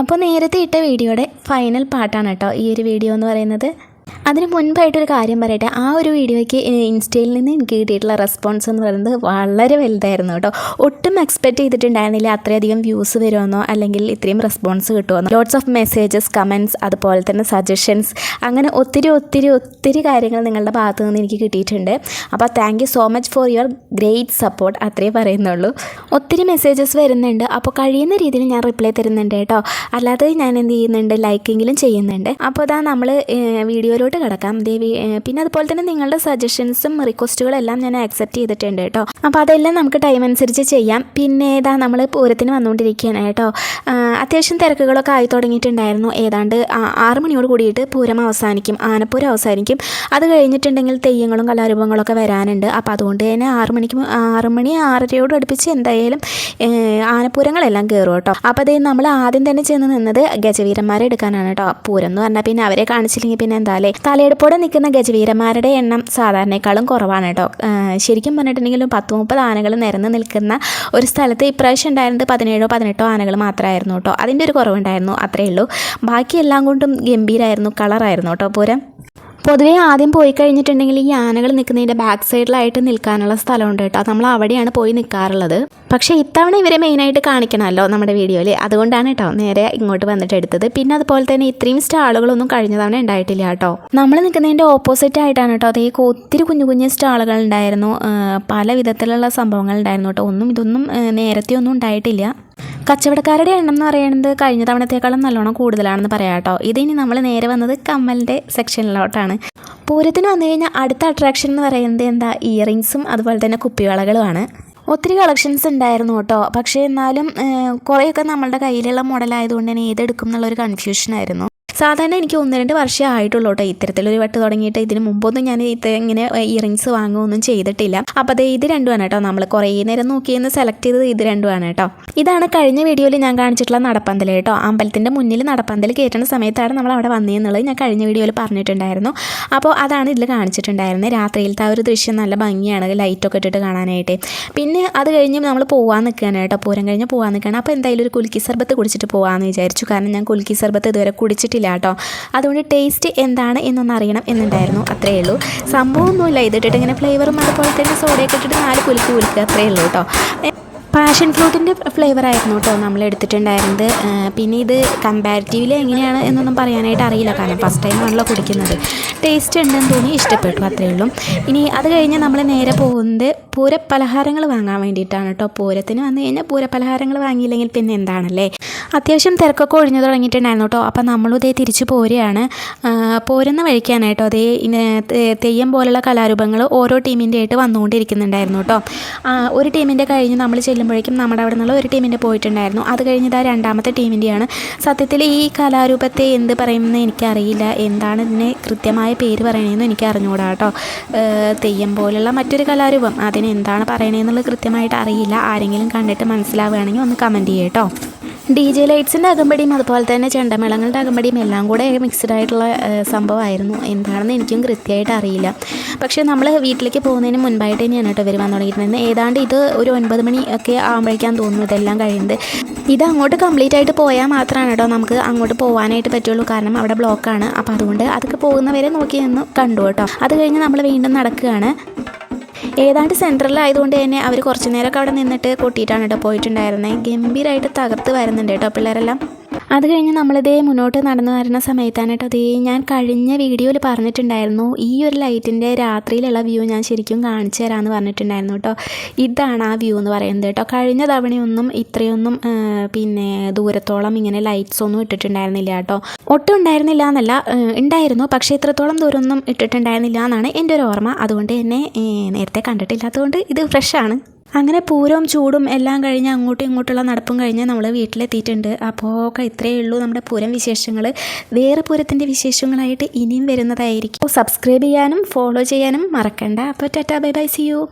അപ്പോൾ നേരത്തെ ഇട്ട വീഡിയോയുടെ ഫൈനൽ പാർട്ടാണ് കേട്ടോ ഈ ഒരു വീഡിയോ എന്ന് പറയുന്നത്. അതിന് മുൻപായിട്ടൊരു കാര്യം പറയട്ടെ, ആ ഒരു വീഡിയോയ്ക്ക് ഇൻസ്റ്റയിൽ നിന്ന് എനിക്ക് കിട്ടിയിട്ടുള്ള റെസ്പോൺസ് എന്ന് പറയുന്നത് വളരെ വലുതായിരുന്നു കേട്ടോ. ഒട്ടും എക്സ്പെക്റ്റ് ചെയ്തിട്ടുണ്ടായിരുന്നില്ല അത്രയധികം വ്യൂസ് വരുമെന്നോ അല്ലെങ്കിൽ ഇത്രയും റെസ്പോൺസ് കിട്ടുമെന്നോ. ലോട്ട്സ് ഓഫ് മെസ്സേജസ്, കമൻറ്റ്സ്, അതുപോലെ തന്നെ സജഷൻസ്, അങ്ങനെ ഒത്തിരി കാര്യങ്ങൾ നിങ്ങളുടെ ഭാഗത്തു നിന്ന് എനിക്ക് കിട്ടിയിട്ടുണ്ട്. അപ്പോൾ thank you so much for your great support, അത്രയേ പറയുന്നുള്ളൂ. ഒത്തിരി മെസ്സേജസ് വരുന്നുണ്ട്, അപ്പോൾ കഴിയുന്ന രീതിയിൽ ഞാൻ റിപ്ലൈ തരുന്നുണ്ട് കേട്ടോ. അല്ലാതെ ഞാൻ എന്ത് ചെയ്യുന്നുണ്ട്, ലൈക്കെങ്കിലും ചെയ്യുന്നുണ്ട്. അപ്പോൾ അതാ നമ്മൾ വീഡിയോയിലോട്ട് കിടക്കാം. പിന്നെ അതുപോലെ തന്നെ നിങ്ങളുടെ സജഷൻസും റിക്വസ്റ്റുകളെല്ലാം ഞാൻ ആക്സെപ്റ്റ് ചെയ്തിട്ടുണ്ട് കേട്ടോ. അപ്പോൾ അതെല്ലാം നമുക്ക് ടൈം അനുസരിച്ച് ചെയ്യാം. പിന്നെ ഏതാ നമ്മൾ പൂരത്തിന് വന്നുകൊണ്ടിരിക്കുകയാണ് കേട്ടോ. അത്യാവശ്യം തിരക്കുകളൊക്കെ ആയി തുടങ്ങിയിട്ടുണ്ടായിരുന്നു. ഏതാണ്ട് 6 മണിയോട് കൂടിയിട്ട് പൂരം അവസാനിക്കും, ആനപ്പൂരം അവസാനിക്കും. അത് കഴിഞ്ഞിട്ടുണ്ടെങ്കിൽ തെയ്യങ്ങളും കലാരൂപങ്ങളൊക്കെ വരാനുണ്ട്. അപ്പോൾ അതുകൊണ്ട് തന്നെ 6 മണി 6:30 അടുപ്പിച്ച് എന്തായാലും ആനപ്പൂരങ്ങളെല്ലാം കയറും കേട്ടോ. അപ്പോൾ അതേ നമ്മൾ ആദ്യം തന്നെ ചെന്ന് നിന്നത് ഗജവീരന്മാരെ എടുക്കാനാണ് കേട്ടോ. പൂരം എന്ന് പറഞ്ഞാൽ പിന്നെ അവരെ കാണിച്ചില്ലെങ്കിൽ പിന്നെ എന്തായാലേ. തലയെടുപ്പോടെ നിൽക്കുന്ന ഗജവീരന്മാരുടെ എണ്ണം സാധാരണക്കാളും കുറവാണ് കേട്ടോ. ശരിക്കും പറഞ്ഞിട്ടുണ്ടെങ്കിലും 10-30 ആനകൾ നിരന്ന് നിൽക്കുന്ന ഒരു സ്ഥലത്ത് ഇപ്രാവശ്യം ഉണ്ടായിരുന്നത് 17-18 ആനകൾ മാത്രമായിരുന്നു കേട്ടോ. അതിൻ്റെ ഒരു കുറവുണ്ടായിരുന്നു, അത്രയേ ഉള്ളൂ. ബാക്കിയെല്ലാം കൊണ്ടും ഗംഭീരമായിരുന്നു, കളറായിരുന്നു കേട്ടോ പൂരം. പൊതുവേ ആദ്യം പോയി കഴിഞ്ഞിട്ടുണ്ടെങ്കിൽ ഈ ആനകൾ നിൽക്കുന്നതിൻ്റെ ബാക്ക് സൈഡിലായിട്ട് നിൽക്കാനുള്ള സ്ഥലമുണ്ട് കേട്ടോ. നമ്മൾ അവിടെയാണ് പോയി നിൽക്കാറുള്ളത്. പക്ഷേ ഇത്തവണ ഇവരെ മെയിനായിട്ട് കാണിക്കണമല്ലോ നമ്മുടെ വീഡിയോയിൽ, അതുകൊണ്ടാണ് കേട്ടോ നേരെ ഇങ്ങോട്ട് വന്നിട്ട് എടുത്തത്. പിന്നെ അതുപോലെ തന്നെ ഇത്രയും സ്റ്റാളുകളൊന്നും കഴിഞ്ഞ തവണ ഉണ്ടായിട്ടില്ല കേട്ടോ. നമ്മൾ നിൽക്കുന്നതിൻ്റെ ഓപ്പോസിറ്റ് ആയിട്ടാണ് കേട്ടോ. അതേക്ക് ഒത്തിരി കുഞ്ഞു സ്റ്റാളുകൾ ഉണ്ടായിരുന്നു, പല വിധത്തിലുള്ള സംഭവങ്ങൾ ഉണ്ടായിരുന്നു കേട്ടോ. ഇതൊന്നും നേരത്തെ ഒന്നും ഉണ്ടായിട്ടില്ല. കച്ചവടക്കാരുടെ എണ്ണം എന്ന് പറയുന്നത് കഴിഞ്ഞ തവണത്തേക്കാളും നല്ലോണം കൂടുതലാണെന്ന് പറയാം കേട്ടോ. ഇതിനി നമ്മൾ നേരെ വന്നത് കമ്മലിൻ്റെ സെക്ഷനിലോട്ടാണ്. പൂരത്തിന് വന്നു കഴിഞ്ഞാൽ അടുത്ത അട്രാക്ഷൻ എന്ന് പറയുന്നത് എന്താ, ഇയറിങ്സും അതുപോലെ തന്നെ കുപ്പിവളകളുമാണ്. ഒത്തിരി കളക്ഷൻസ് ഉണ്ടായിരുന്നു കേട്ടോ. പക്ഷേ എന്നാലും കുറേയൊക്കെ നമ്മളുടെ കയ്യിലുള്ള മോഡലായതുകൊണ്ട് തന്നെ ഏതെടുക്കും എന്നുള്ളൊരു കൺഫ്യൂഷനായിരുന്നു. സാധാരണ എനിക്ക് 1-2 വർഷമേ ആയിട്ടുള്ളൂ കേട്ടോ ഇത്തരത്തിലൊരു വട്ട് തുടങ്ങിയിട്ട്. ഇതിന് മുമ്പൊന്നും ഞാൻ ഇങ്ങനെ ഇയറിങ്സ് വാങ്ങുകയൊന്നും ചെയ്തിട്ടില്ല. അപ്പോൾ അത് ഇത് രണ്ടുമാണ് കേട്ടോ. നമ്മൾ കുറേ നേരം നോക്കിയെന്ന് സെലക്ട് ചെയ്തത് ഇത് രണ്ടുമാണ് കേട്ടോ. ഇതാണ് കഴിഞ്ഞ വീഡിയോയിൽ ഞാൻ കാണിച്ചിട്ടുള്ള നടപ്പന്തൽ കേട്ടോ. അമ്പലത്തിൻ്റെ മുന്നിൽ നടപ്പന്തൽ കയറ്റുന്ന സമയത്താണ് നമ്മൾ അവിടെ വന്നതെന്നുള്ളത് ഞാൻ കഴിഞ്ഞ വീഡിയോയിൽ പറഞ്ഞിട്ടുണ്ടായിരുന്നു. അപ്പോൾ അതാണ് ഇതിൽ കാണിച്ചിട്ടുണ്ടായിരുന്നത്. രാത്രിയിലത്തെ ആ ഒരു ദൃശ്യം നല്ല ഭംഗിയാണ്, ലൈറ്റൊക്കെ ഇട്ടിട്ട് കാണാനായിട്ട്. പിന്നെ അത് കഴിഞ്ഞ് നമ്മൾ പോകാൻ നിൽക്കുകയാണ് കേട്ടോ. പൂരം കഴിഞ്ഞ് പോകാൻ നിൽക്കുകയാണ്. അപ്പോൾ എന്തായാലും ഒരു കുലുക്കി സർബത്ത് കുടിച്ചിട്ട് പോകാമെന്ന് വിചാരിച്ചു. കാരണം ഞാൻ കുലുക്കി സർബത്ത് ഇതുവരെ കുടിച്ചിട്ടില്ല കേട്ടോ. അതുകൊണ്ട് ടേസ്റ്റ് എന്താണ് എന്നൊന്ന് അറിയണം എന്നുണ്ടായിരുന്നു, അത്രയേ ഉള്ളൂ. സംഭവമൊന്നുമില്ല, ഇതിട്ടിട്ട് ഇങ്ങനെ ഫ്ലേവറും അതുപോലെ തന്നെ സോഡയൊക്കെ ഇട്ടിട്ട് 4 കുലുക്കി കുലുക്കുക, അത്രയേ ഉള്ളൂ കേട്ടോ. പാഷൻ ഫ്രൂട്ടിൻ്റെ ഫ്ലേവർ ആയിരുന്നു കേട്ടോ നമ്മൾ എടുത്തിട്ടുണ്ടായിരുന്നത്. പിന്നെ ഇത് കമ്പാരിറ്റീവ്ലി എങ്ങനെയാണ് എന്നൊന്നും പറയാനായിട്ട് അറിയില്ല, കാരണം ഫസ്റ്റ് ടൈം ആണല്ലോ കുടിക്കുന്നത്. ടേസ്റ്റ് ഉണ്ടെന്ന് തോന്നി, ഇഷ്ടപ്പെട്ടു, അത്രയേ ഉള്ളൂ. ഇനി അത് കഴിഞ്ഞ് നമ്മൾ നേരെ പോകുന്നത് പൂരപ്പലഹാരങ്ങൾ വാങ്ങാൻ വേണ്ടിയിട്ടാണ് കേട്ടോ. പൂരത്തിന് വന്നു കഴിഞ്ഞാൽ പൂരപ്പലഹാരങ്ങൾ വാങ്ങിയില്ലെങ്കിൽ പിന്നെ എന്താണല്ലേ. അത്യാവശ്യം തിരക്കൊക്കെ ഒഴിഞ്ഞു തുടങ്ങിയിട്ടുണ്ടായിരുന്നു കേട്ടോ. അപ്പം നമ്മളും ഇതേ തിരിച്ച് പോരുകയാണ്. പോരുന്ന വഴിക്കാനായിട്ടോ അതേ തെയ്യം പോലുള്ള കലാരൂപങ്ങൾ ഓരോ ടീമിൻ്റെ ആയിട്ട് വന്നുകൊണ്ടിരിക്കുന്നുണ്ടായിരുന്നു കേട്ടോ. ഒരു ടീമിൻ്റെ കഴിഞ്ഞ് നമ്മൾ ചെല്ലുമ്പോഴേക്കും നമ്മുടെ അവിടെ നിന്നുള്ള ഒരു ടീമിൻ്റെ പോയിട്ടുണ്ടായിരുന്നു. അത് കഴിഞ്ഞിട്ട് രണ്ടാമത്തെ ടീമിൻ്റെയാണ്. സത്യത്തിൽ ഈ കലാരൂപത്തെ എന്ത് പറയുമെന്ന് എനിക്കറിയില്ല, എന്താണ് ഇതിനെ കൃത്യമായ പേര് പറയണതെന്ന് എനിക്ക് അറിഞ്ഞുകൂടാ കേട്ടോ. തെയ്യം പോലുള്ള മറ്റൊരു കലാരൂപം, അതിന് എന്താണ് പറയണതെന്നുള്ളത് കൃത്യമായിട്ട് അറിയില്ല. ആരെങ്കിലും കണ്ടിട്ട് മനസ്സിലാവുകയാണെങ്കിൽ ഒന്ന് കമൻറ്റ് ചെയ്യുക കേട്ടോ. DJ ലൈറ്റ്സിൻ്റെ അകമ്പടിയും അതുപോലെ തന്നെ ചെണ്ടമേളങ്ങളുടെ അകമ്പടിയും എല്ലാം കൂടെ മിക്സ്ഡ് ആയിട്ടുള്ള സംഭവമായിരുന്നു. എന്താണെന്ന് എനിക്കും കൃത്യമായിട്ട് അറിയില്ല. പക്ഷേ നമ്മൾ വീട്ടിലേക്ക് പോകുന്നതിന് മുൻപായിട്ട് തന്നെയാണ് കേട്ടോ ഇവർ വന്നു തുടങ്ങിയിട്ടുണ്ടായിരുന്നത്. ഏതാണ്ട് ഇത് ഒരു 9 മണി ഒക്കെ ആകുമ്പോഴേക്കാണ് തോന്നുന്നു ഇതെല്ലാം കഴിയുന്നത്. ഇത് അങ്ങോട്ട് കംപ്ലീറ്റ് ആയിട്ട് പോയാൽ മാത്രമാണ് കേട്ടോ നമുക്ക് അങ്ങോട്ട് പോകാനായിട്ട് പറ്റുള്ളൂ, കാരണം അവിടെ ബ്ലോക്കാണ്. അപ്പോൾ അതുകൊണ്ട് അതൊക്കെ പോകുന്നവരെ നോക്കി നിന്ന് കണ്ടു കേട്ടോ. അത് കഴിഞ്ഞ് നമ്മൾ വീണ്ടും നടക്കുകയാണ്. ഏതാണ്ട് സെൻട്രലായതുകൊണ്ട് തന്നെ അവർ കുറച്ച് നേരമൊക്കെ അവിടെ നിന്നിട്ട് കൊട്ടിയിട്ടാണ് കേട്ടോ പോയിട്ടുണ്ടായിരുന്നത്. ഗംഭീരമായിട്ട് തകർത്ത് വരുന്നുണ്ട് കേട്ടോ പിള്ളേരെല്ലാം. അത് കഴിഞ്ഞ് നമ്മളിതേ മുന്നോട്ട് നടന്നു വരുന്ന സമയത്താണ് കേട്ടോ അതേ ഞാൻ കഴിഞ്ഞ വീഡിയോയിൽ പറഞ്ഞിട്ടുണ്ടായിരുന്നു, ഈ ഒരു ലൈറ്റിൻ്റെ രാത്രിയിലുള്ള വ്യൂ ഞാൻ ശരിക്കും കാണിച്ചു തരാമെന്ന് പറഞ്ഞിട്ടുണ്ടായിരുന്നു കേട്ടോ. ഇതാണ് ആ വ്യൂ എന്ന് പറയുന്നത് കേട്ടോ. കഴിഞ്ഞ തവണയൊന്നും ഇത്രയൊന്നും പിന്നെ ദൂരത്തോളം ഇങ്ങനെ ലൈറ്റ്സ് ഒന്നും ഇട്ടിട്ടുണ്ടായിരുന്നില്ല കേട്ടോ. ഒട്ടും ഉണ്ടായിരുന്നില്ല എന്നല്ല, ഉണ്ടായിരുന്നു, പക്ഷേ ഇത്രത്തോളം ദൂരമൊന്നും ഇട്ടിട്ടുണ്ടായിരുന്നില്ല എന്നാണ് എൻ്റെ ഒരു ഓർമ്മ. അതുകൊണ്ട് തന്നെ നേരത്തെ കണ്ടിട്ടില്ലാത്തതുകൊണ്ട് ഇത് ഫ്രഷാണ്. അങ്ങനെ പൂരവും ചൂടും എല്ലാം കഴിഞ്ഞ് അങ്ങോട്ടും ഇങ്ങോട്ടുള്ള നടപ്പും കഴിഞ്ഞ് നമ്മൾ വീട്ടിലെത്തിയിട്ടുണ്ട്. അപ്പോൾ ഇത്രയേ ഉള്ളൂ നമ്മുടെ പൂരം വിശേഷങ്ങൾ. വേറെ പൂരത്തിൻ്റെ വിശേഷങ്ങളായിട്ട് ഇനിയും വരുന്നതായിരിക്കും. സബ്സ്ക്രൈബ് ചെയ്യാനും ഫോളോ ചെയ്യാനും മറക്കണ്ട. അപ്പോൾ tata, bye bye, see U.